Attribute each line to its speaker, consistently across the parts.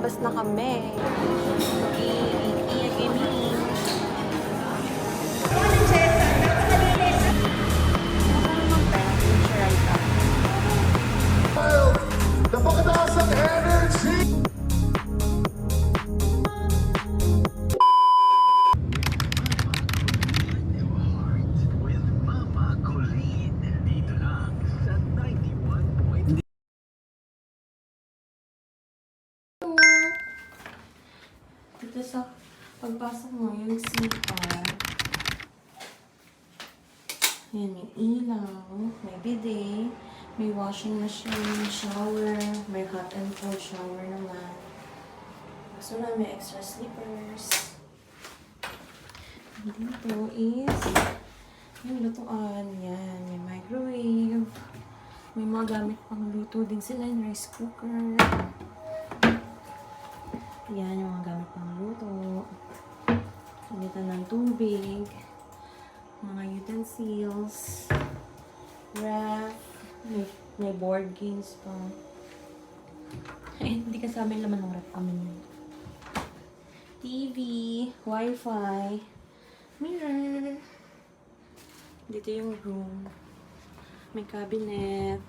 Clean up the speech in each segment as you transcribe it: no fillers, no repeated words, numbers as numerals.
Speaker 1: lalabas na kami.
Speaker 2: Napakataas ang energy!
Speaker 1: Dito sa pagpasok mo, yung CR. Ayan, may ilaw, may bidet, may washing machine, shower, may hot and cold shower naman. So na may extra slippers. Dito is yung lutuan. Yan, may microwave. May mga gamit pang luto din sila, yung rice cooker. Yan, yung mga gamit pang luto. Dito ng tubig. Mga utensils. Ref. May board games pa. Ay, hindi kasama yung laman ng ref kami yun. TV. Wi-Fi. Mirror. Dito yung room. May cabinet.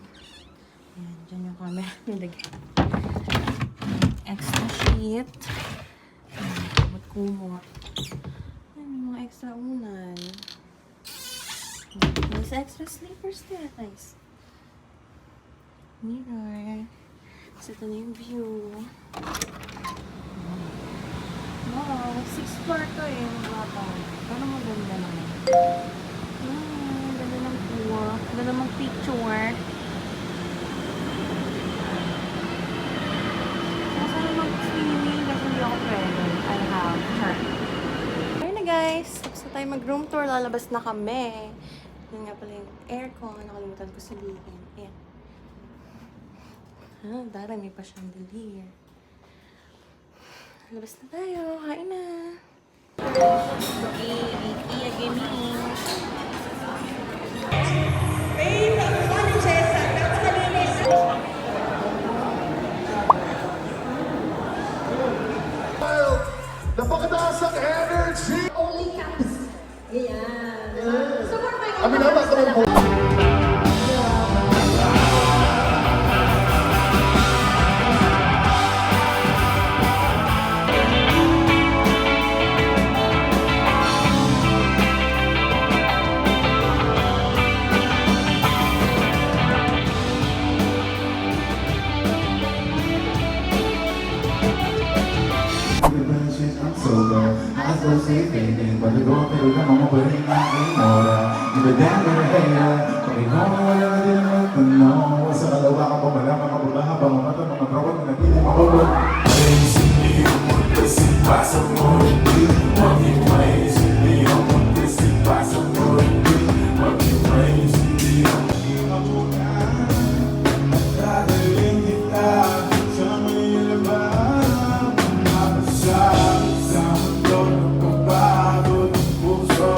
Speaker 1: Ayan, dyan yung camera. Nilagay. Extra sheet. Kumot-kumot. Ayan, may mga extra unan. May extra sleepers there, guys. Mirror. So, ito na yung view. Wow, 6th floor to eh. Mga pero maganda naman. Ganda ng tour. Ganda namang picture. Sana mag-swimming kasi hindi ako pwede. I have chart. Ayun na guys. Tapos na tayo mag-room tour. Lalabas na kami. Yan nga pala yung aircon. Nakalimutan ko sabihin. Ayan. Darami pa chandelier. Labas na tayo. Kain na. Iya gaming.
Speaker 2: Napakataas ang energy!
Speaker 3: Only caps. Ayan. Support mo yung
Speaker 2: Amin naman,
Speaker 4: Paligo, pero naman mo pa rin aking mora. Ibadami na kaya, pag ikaw na wala na din ang tanong. Sa kalawa ka pa pala, mga babaha, mga mata, mga trawag na nagiging mababag. Ways, hindi yung magkasin pa sa mundo. Maging ways, hindi yung magkasin pa sa mundo. Maging ways, hindi yung magkasin. Dadaling kita sa may laban. Mapasal sa mundo ng pagbago ng puso.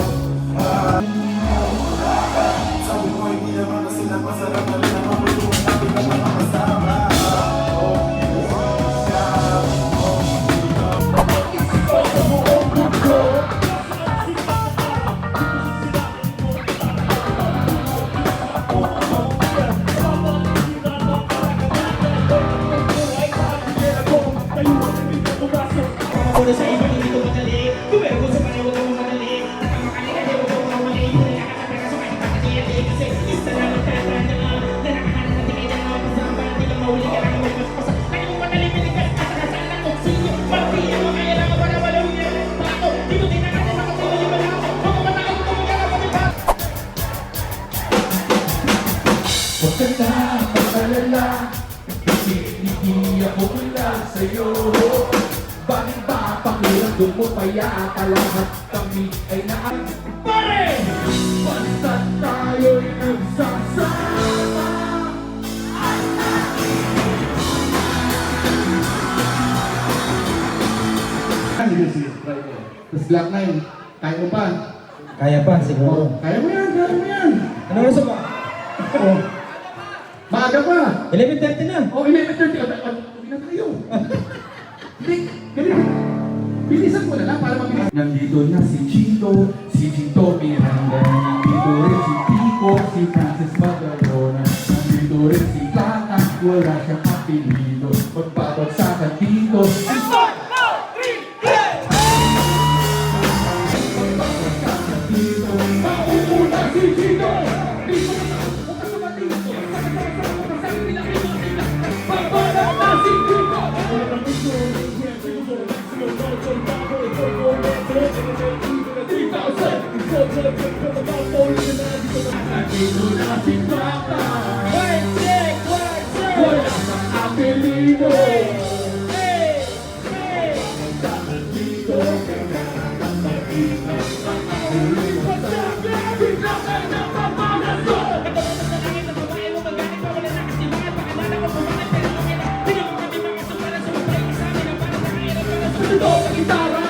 Speaker 4: Sabi ko hindi naman na sila masarap na rin ang mabutuan natin ang mga kasama.
Speaker 5: Una sa iba hindi ko madali. Tumero sa kanya huwag kang madali. Nakamakali ka di huwag kang mamali. Nakakapera sa kanya pakatiyati. Kasi isa na nagtatanda na nakakanan na tingin na pasamba. Hindi lang mahuli ka lang may paspasa. Kaya mo madali pinigas ka sa kasal ng tuksinyo. Pagpili mo kaya lang para wala mo yan. Pato, di mo din nakatan na kasi wali wala ako. Mga matao ko magkala pa may bago.
Speaker 4: Huwag ka na mag-alala, kasi hindi ako lang sa'yo. Bakit ba pakiramdam mo kaya lahat kami ay naan? Pare! Basta tayo'y nagsasama. Tapos Black 9, kaya mo pa?
Speaker 5: Kaya pa siguro.
Speaker 4: Kaya mo yan, kaya mo yan.
Speaker 5: Ano oras ba?
Speaker 4: Oo. Maaga pa.
Speaker 5: 11:30 na.
Speaker 4: O, 11:30. Huwag na tayo.
Speaker 6: Bilisan mo na lang para mabilis. Nandito na si Chito Miranda. Nandito rin si Pico, si Francis Magalona. Nandito rin si Tata, wala siyang apelido. Magpapagsakan dito. And start! 4, 3, play! Magpapagsakan dito. Mauuna si Chito! Dito na, huwag ka sumatito. Sakasama sa sarili ng ito. Babala na si Chito! Nandito na si Tata. Wala kang apelido. Nandito kailangan mag-ingat. Huling pasabi, biglakan na pamalasot. Ito ang gitara.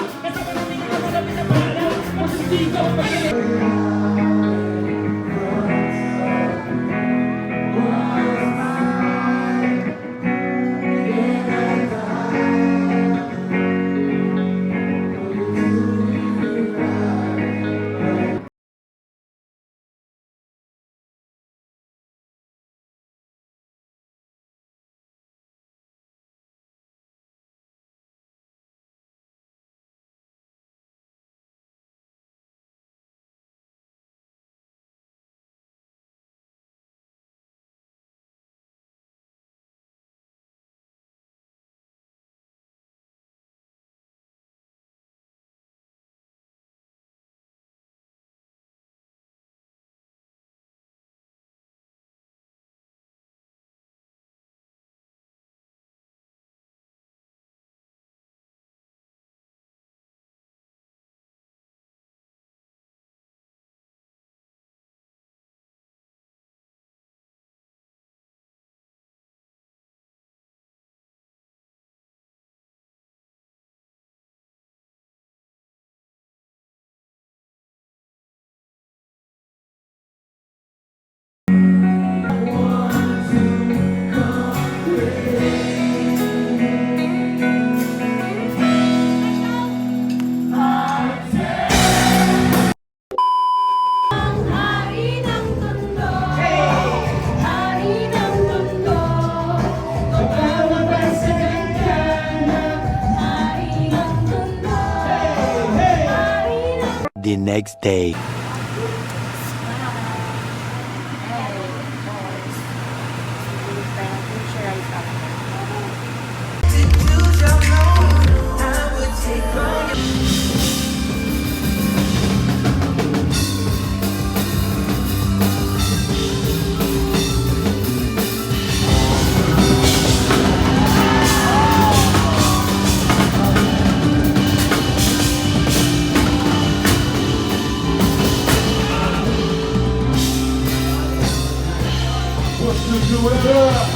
Speaker 7: The next day.
Speaker 2: What's the do it up?